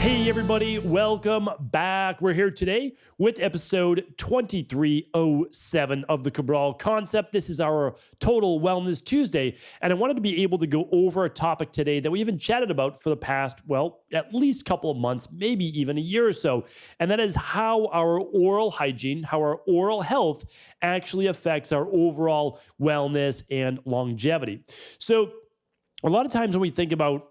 Hey everybody, welcome back. We're here today with episode 2307 of the Cabral concept. This is our Total Wellness Tuesday, and I wanted to be able to go over a topic today that we haven't chatted about for the past, at least couple of months, maybe even a year or so, and that is how our oral hygiene, how our oral health actually affects our overall wellness and longevity. So a lot of times when we think about,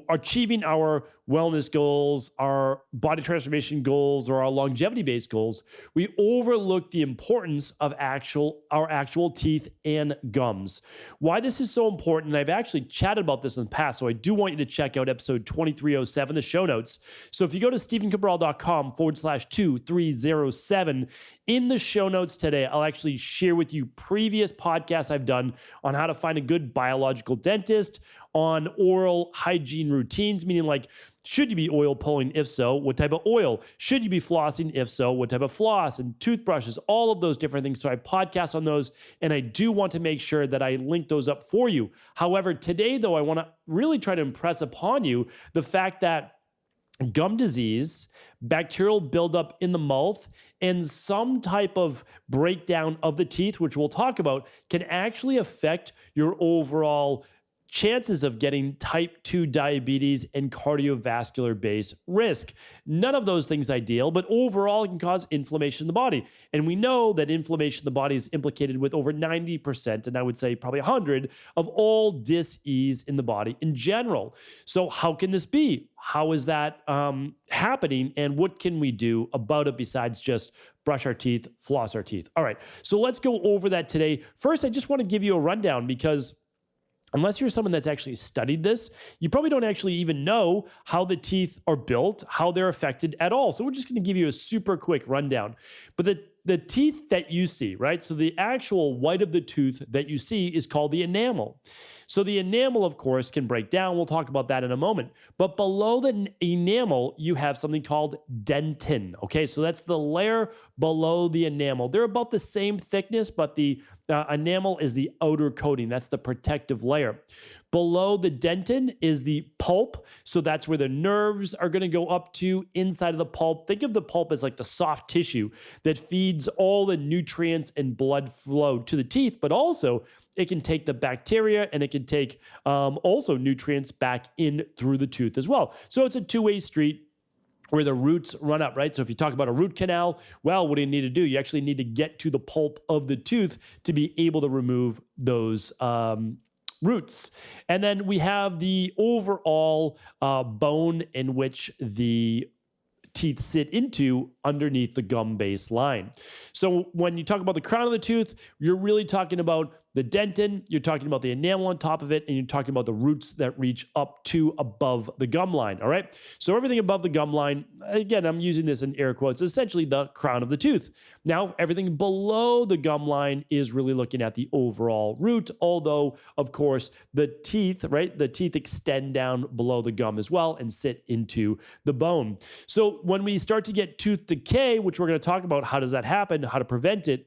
achieving our wellness goals, our body transformation goals, or our longevity-based goals, we overlook the importance of our actual teeth and gums. Why this is so important, and I've actually chatted about this in the past, so I do want you to check out episode 2307, the show notes. So if you go to stephencabral.com/2307, in the show notes today, I'll actually share with you previous podcasts I've done on how to find a good biological dentist, on oral hygiene routines, meaning like, should you be oil pulling? If so, what type of oil? Should you be flossing? If so, what type of floss? And toothbrushes, all of those different things. So I podcast on those, and I do want to make sure that I link those up for you. However, today though, I want to really try to impress upon you the fact that gum disease, bacterial buildup in the mouth, and some type of breakdown of the teeth, which we'll talk about, can actually affect your overall chances of getting type 2 diabetes and cardiovascular base risk. None of those things ideal, but overall it can cause inflammation in the body. And we know that inflammation in the body is implicated with over 90%, and I would say probably 100, of all dis-ease in the body in general. So how can this be? How is that happening? And what can we do about it besides just brush our teeth, floss our teeth? All right, so let's go over that today. First, I just want to give you a rundown because unless you're someone that's actually studied this, you probably don't actually even know how the teeth are built, how they're affected at all. So we're just going to give you a super quick rundown. But the teeth that you see, right? So the actual white of the tooth that you see is called the enamel. So the enamel, of course, can break down. We'll talk about that in a moment. But below the enamel, you have something called dentin. Okay, so that's the layer below the enamel. They're about the same thickness, but the enamel is the outer coating. That's the protective layer. Below the dentin is the pulp. So that's where the nerves are going to go up to inside of the pulp. Think of the pulp as like the soft tissue that feeds all the nutrients and blood flow to the teeth, but also it can take the bacteria and it can take also nutrients back in through the tooth as well. So it's a two-way street where the roots run up, right? So if you talk about a root canal, well, what do you need to do? You actually need to get to the pulp of the tooth to be able to remove those roots. And then we have the overall bone in which the teeth sit into underneath the gum base line. So when you talk about the crown of the tooth, you're really talking about the dentin, you're talking about the enamel on top of it, and you're talking about the roots that reach up to above the gum line, all right? So everything above the gum line, again, I'm using this in air quotes, essentially the crown of the tooth. Now, everything below the gum line is really looking at the overall root, although, of course, the teeth, right? The teeth extend down below the gum as well and sit into the bone. So when we start to get tooth decay, which we're going to talk about, how does that happen, how to prevent it,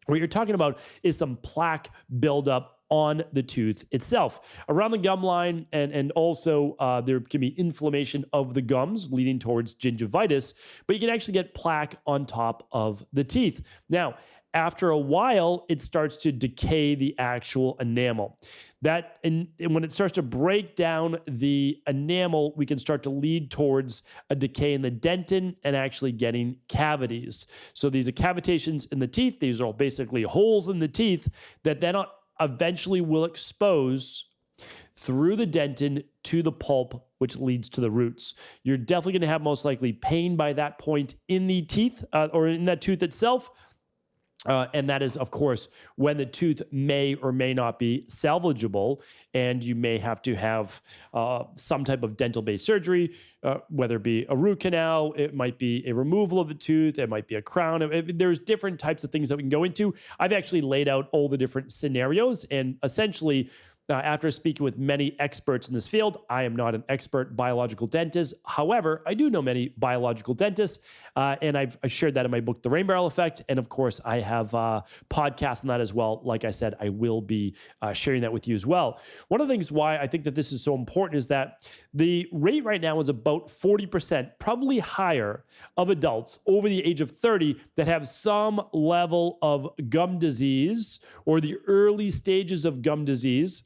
what you're talking about is some plaque buildup on the tooth itself, around the gum line, and also there can be inflammation of the gums leading towards gingivitis, but you can actually get plaque on top of the teeth. Now, after a while, it starts to decay the actual enamel. And when it starts to break down the enamel, we can start to lead towards a decay in the dentin and actually getting cavities. So these are cavitations in the teeth. These are all basically holes in the teeth that then eventually will expose through the dentin to the pulp, which leads to the roots. You're definitely going to have most likely pain by that point in the teeth or in that tooth itself. And that is, of course, when the tooth may or may not be salvageable, and you may have to have some type of dental-based surgery, whether it be a root canal, it might be a removal of the tooth, it might be a crown. There's different types of things that we can go into. I've actually laid out all the different scenarios, and essentially after speaking with many experts in this field, I am not an expert biological dentist. However, I do know many biological dentists, and I shared that in my book, The Rain Barrel Effect. And of course, I have podcasts on that as well. Like I said, I will be sharing that with you as well. One of the things why I think that this is so important is that the rate right now is about 40%, probably higher, of adults over the age of 30 that have some level of gum disease or the early stages of gum disease,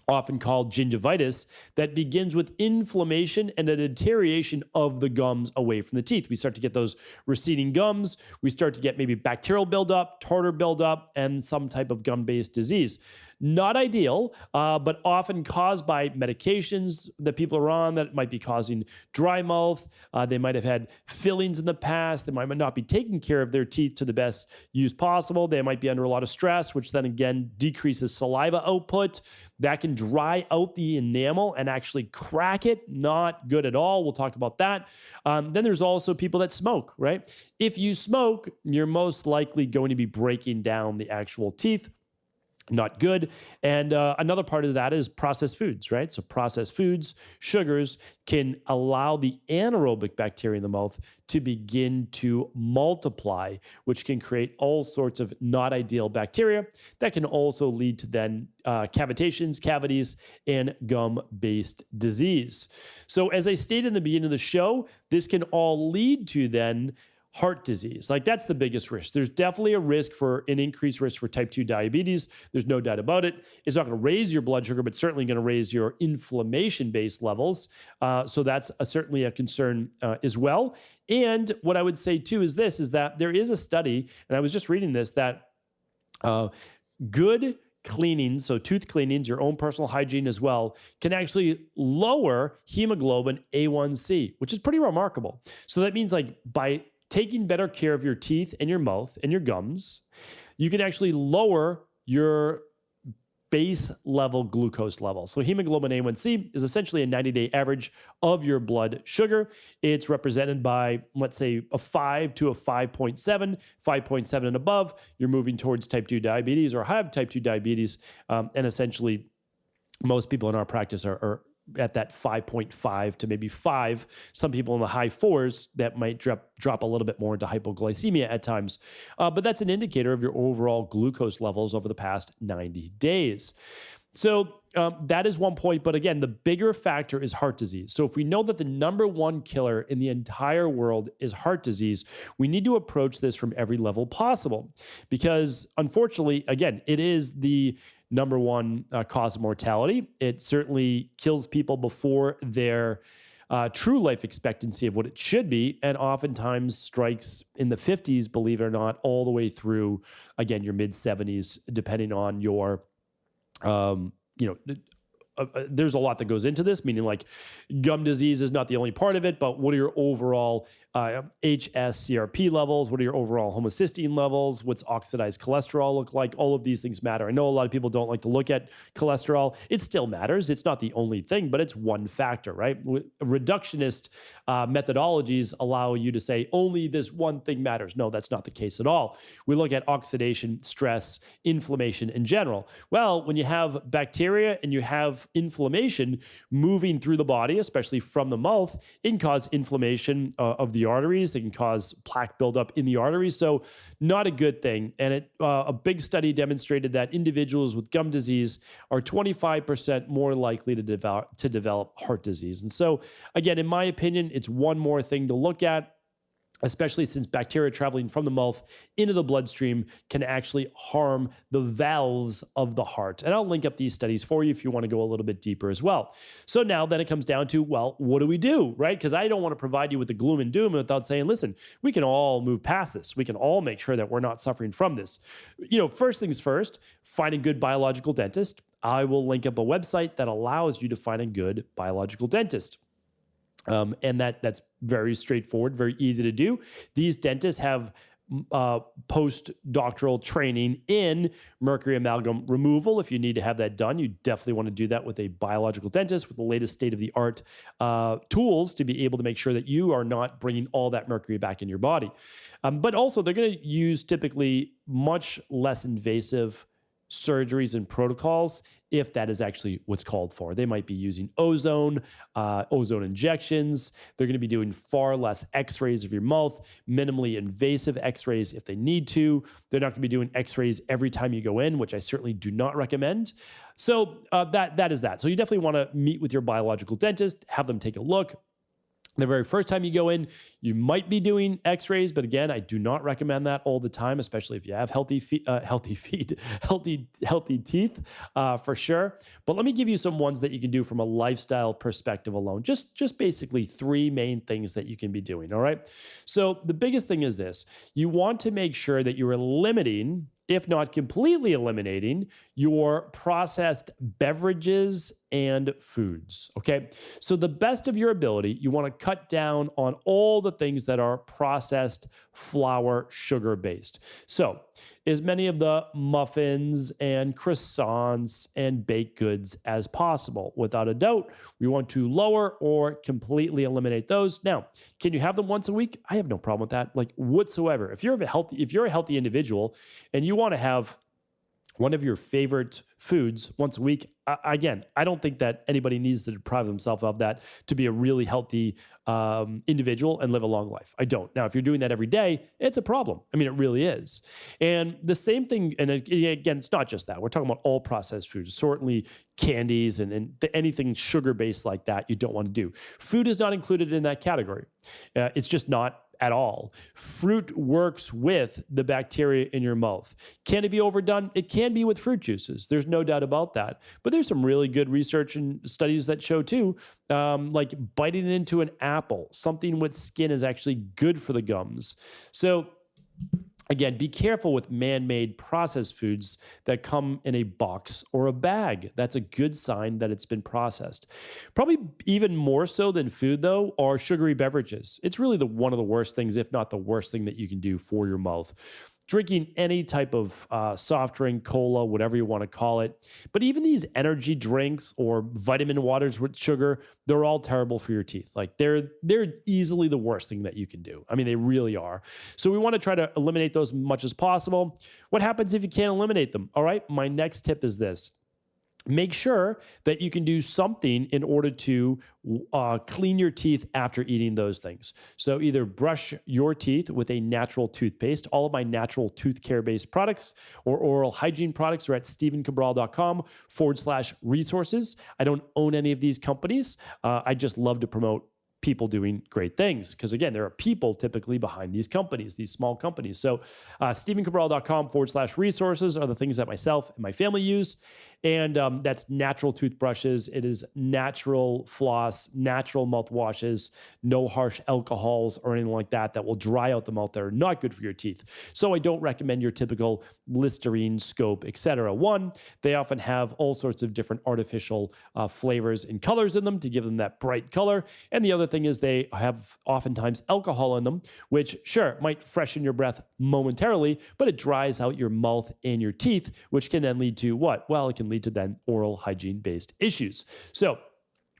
often called gingivitis, that begins with inflammation and a deterioration of the gums away from the teeth. We start to get those receding gums. We start to get maybe bacterial buildup, tartar buildup, and some type of gum-based disease. Not ideal, but often caused by medications that people are on that might be causing dry mouth. They might have had fillings in the past. They might not be taking care of their teeth to the best use possible. They might be under a lot of stress, which then again decreases saliva output. That can dry out the enamel and actually crack it. Not good at all. We'll talk about that. Then there's also people that smoke, right? If you smoke, you're most likely going to be breaking down the actual teeth. Not good. And another part of that is processed foods, right? So processed foods, sugars can allow the anaerobic bacteria in the mouth to begin to multiply, which can create all sorts of not ideal bacteria that can also lead to then cavitations, cavities, and gum-based disease. So as I stated in the beginning of the show, this can all lead to then heart disease. Like that's the biggest risk. There's definitely a risk for an increased risk for type 2 diabetes. There's no doubt about it. It's not going to raise your blood sugar, but certainly going to raise your inflammation-based levels. So that's certainly a concern as well. And what I would say too is this, is that there is a study, and I was just reading this, that good cleaning, so tooth cleanings, your own personal hygiene as well, can actually lower hemoglobin A1C, which is pretty remarkable. So that means like by taking better care of your teeth and your mouth and your gums, you can actually lower your base level glucose level. So hemoglobin A1C is essentially a 90-day average of your blood sugar. It's represented by, let's say, a 5 to a 5.7, 5.7 and above. You're moving towards type 2 diabetes or have type 2 diabetes. And essentially, most people in our practice are at that 5.5 to maybe 5. Some people in the high 4s that might drop a little bit more into hypoglycemia at times. But that's an indicator of your overall glucose levels over the past 90 days. So that is one point. But again, the bigger factor is heart disease. So if we know that the number one killer in the entire world is heart disease, we need to approach this from every level possible. Because unfortunately, again, it is the number one cause of mortality. It certainly kills people before their true life expectancy of what it should be, and oftentimes strikes in the 50s, believe it or not, all the way through, again, your mid-70s, depending on your, there's a lot that goes into this, meaning like gum disease is not the only part of it, but what are your overall HSCRP levels? What are your overall homocysteine levels? What's oxidized cholesterol look like? All of these things matter. I know a lot of people don't like to look at cholesterol. It still matters. It's not the only thing, but it's one factor, right? Reductionist methodologies allow you to say only this one thing matters. No, that's not the case at all. We look at oxidation, stress, inflammation in general. Well, when you have bacteria and you have inflammation moving through the body, especially from the mouth, it can cause inflammation of the arteries. They can cause plaque buildup in the arteries. So not a good thing. And a big study demonstrated that individuals with gum disease are 25% more likely to develop heart disease. And so again, in my opinion, it's one more thing to look at, especially since bacteria traveling from the mouth into the bloodstream can actually harm the valves of the heart. And I'll link up these studies for you if you want to go a little bit deeper as well. So now then it comes down to, well, what do we do, right? Because I don't want to provide you with the gloom and doom without saying, listen, we can all move past this. We can all make sure that we're not suffering from this. First things first, find a good biological dentist. I will link up a website that allows you to find a good biological dentist. And that's very straightforward, very easy to do. These dentists have postdoctoral training in mercury amalgam removal. If you need to have that done, you definitely want to do that with a biological dentist with the latest state-of-the-art tools to be able to make sure that you are not bringing all that mercury back in your body. But also, they're going to use typically much less invasive surgeries and protocols if that is actually what's called for. They might be using ozone injections. They're going to be doing far less x-rays of your mouth, minimally invasive x-rays if they need to. They're not going to be doing x-rays every time you go in, which I certainly do not recommend. So that is that. So you definitely want to meet with your biological dentist, have them take a look. The very first time you go in, you might be doing x-rays, but again, I do not recommend that all the time, especially if you have healthy teeth, for sure. But let me give you some ones that you can do from a lifestyle perspective alone. Just basically 3 main things that you can be doing, all right? So the biggest thing is this. You want to make sure that you're limiting, if not completely eliminating, your processed beverages and foods, okay? So the best of your ability, you want to cut down on all the things that are processed, flour, sugar-based. So as many of the muffins and croissants and baked goods as possible. Without a doubt, we want to lower or completely eliminate those. Now, can you have them once a week? I have no problem with that, like whatsoever. If you're a healthy individual and you want to have one of your favorite foods once a week, again, I don't think that anybody needs to deprive themselves of that to be a really healthy individual and live a long life. I don't. Now, if you're doing that every day, it's a problem. I mean, it really is. And the same thing, and again, it's not just that. We're talking about all processed foods, certainly candies and anything sugar-based like that you don't want to do. Food is not included in that category. It's just not at all. Fruit works with the bacteria in your mouth. Can it be overdone? It can be with fruit juices. There's no doubt about that. But there's some really good research and studies that show too, like biting into an apple, something with skin is actually good for the gums. So again, be careful with man-made processed foods that come in a box or a bag. That's a good sign that it's been processed. Probably even more so than food, though, are sugary beverages. It's really one of the worst things, if not the worst thing that you can do for your mouth. Drinking any type of soft drink, cola, whatever you want to call it. But even these energy drinks or vitamin waters with sugar, they're all terrible for your teeth. Like they're easily the worst thing that you can do. I mean, they really are. So we want to try to eliminate those as much as possible. What happens if you can't eliminate them? All right, my next tip is this. Make sure that you can do something in order to clean your teeth after eating those things. So either brush your teeth with a natural toothpaste. All of my natural tooth care-based products or oral hygiene products are at stephencabral.com/resources. I don't own any of these companies. I just love to promote people doing great things. Because again, there are people typically behind these companies, these small companies. So stephencabral.com/resources are the things that myself and my family use. And that's natural toothbrushes. It is natural floss, natural mouthwashes, no harsh alcohols or anything like that that will dry out the mouth that are not good for your teeth. So I don't recommend your typical Listerine, Scope, etc. One, they often have all sorts of different artificial flavors and colors in them to give them that bright color. And the other thing is they have oftentimes alcohol in them, which sure, might freshen your breath momentarily, but it dries out your mouth and your teeth, which can then lead to what? Well, it can lead to then oral hygiene-based issues. So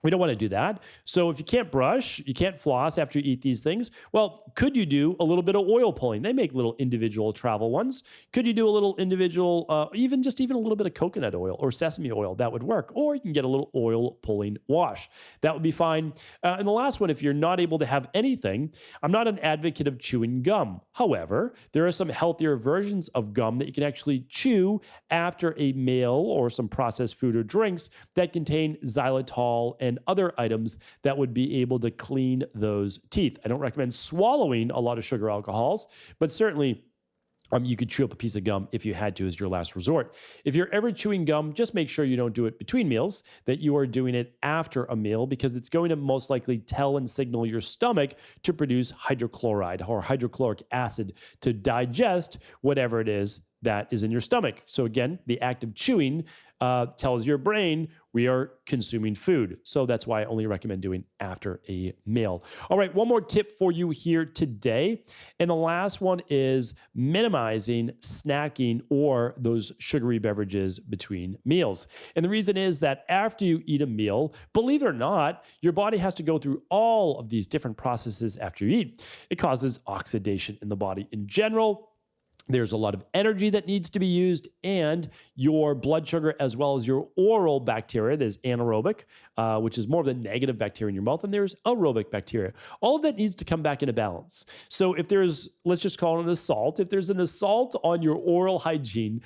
we don't want to do that. So if you can't brush, you can't floss after you eat these things, well, could you do a little bit of oil pulling? They make little individual travel ones. Could you do a little individual, even a little bit of coconut oil or sesame oil? That would work. Or you can get a little oil pulling wash. That would be fine. And the last one, if you're not able to have anything, I'm not an advocate of chewing gum. However, there are some healthier versions of gum that you can actually chew after a meal or some processed food or drinks that contain xylitol and other items that would be able to clean those teeth. I don't recommend swallowing a lot of sugar alcohols, but certainly you could chew up a piece of gum if you had to as your last resort. If you're ever chewing gum, just make sure you don't do it between meals, that you are doing it after a meal, because it's going to most likely tell and signal your stomach to produce hydrochloride or hydrochloric acid to digest whatever it is that is in your stomach. So again, the act of chewing tells your brain we are consuming food. So that's why I only recommend doing after a meal. All right, one more tip for you here today. And the last one is minimizing snacking or those sugary beverages between meals. And the reason is that after you eat a meal, believe it or not, your body has to go through all of these different processes after you eat. It causes oxidation in the body in general. There's a lot of energy that needs to be used, and your blood sugar as well as your oral bacteria. There's anaerobic, which is more of the negative bacteria in your mouth, and there's aerobic bacteria. All of that needs to come back into balance. So if there's, let's just call it an assault, if there's an assault on your oral hygiene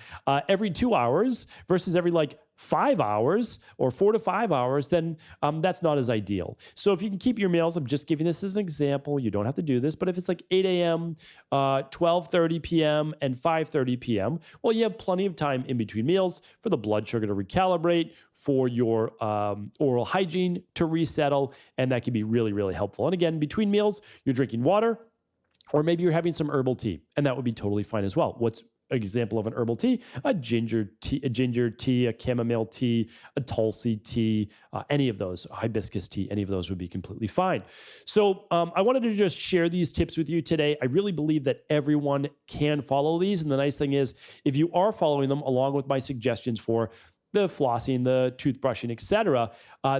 every 2 hours versus every 5 hours or 4 to 5 hours, then that's not as ideal. So if you can keep your meals, I'm just giving this as an example. You don't have to do this, but if it's 8 a.m., 12:30 p.m., and 5:30 p.m., well, you have plenty of time in between meals for the blood sugar to recalibrate, for your oral hygiene to resettle, and that can be really, really helpful. And again, between meals, you're drinking water, or maybe you're having some herbal tea, and that would be totally fine as well. What's example of an herbal tea? A ginger tea, a chamomile tea, a tulsi tea, any of those, hibiscus tea, any of those would be completely fine. So I wanted to just share these tips with you today. I really believe that everyone can follow these. And the nice thing is, if you are following them along with my suggestions for the flossing, the toothbrushing, etc.,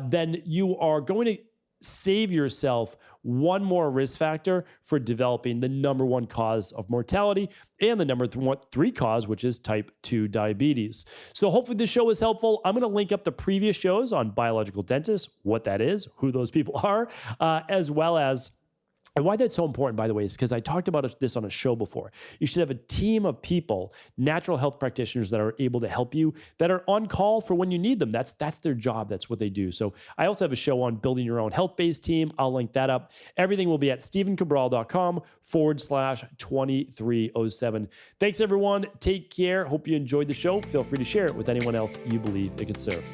then you are going to save yourself one more risk factor for developing the number one cause of mortality and the number three cause, which is type 2 diabetes. So hopefully this show is helpful. I'm going to link up the previous shows on biological dentists, what that is, who those people are, as well as, and why that's so important, by the way, is because I talked about this on a show before. You should have a team of people, natural health practitioners that are able to help you, that are on call for when you need them. That's their job. That's what they do. So I also have a show on building your own health-based team. I'll link that up. Everything will be at stephencabral.com/2307. Thanks, everyone. Take care. Hope you enjoyed the show. Feel free to share it with anyone else you believe it could serve.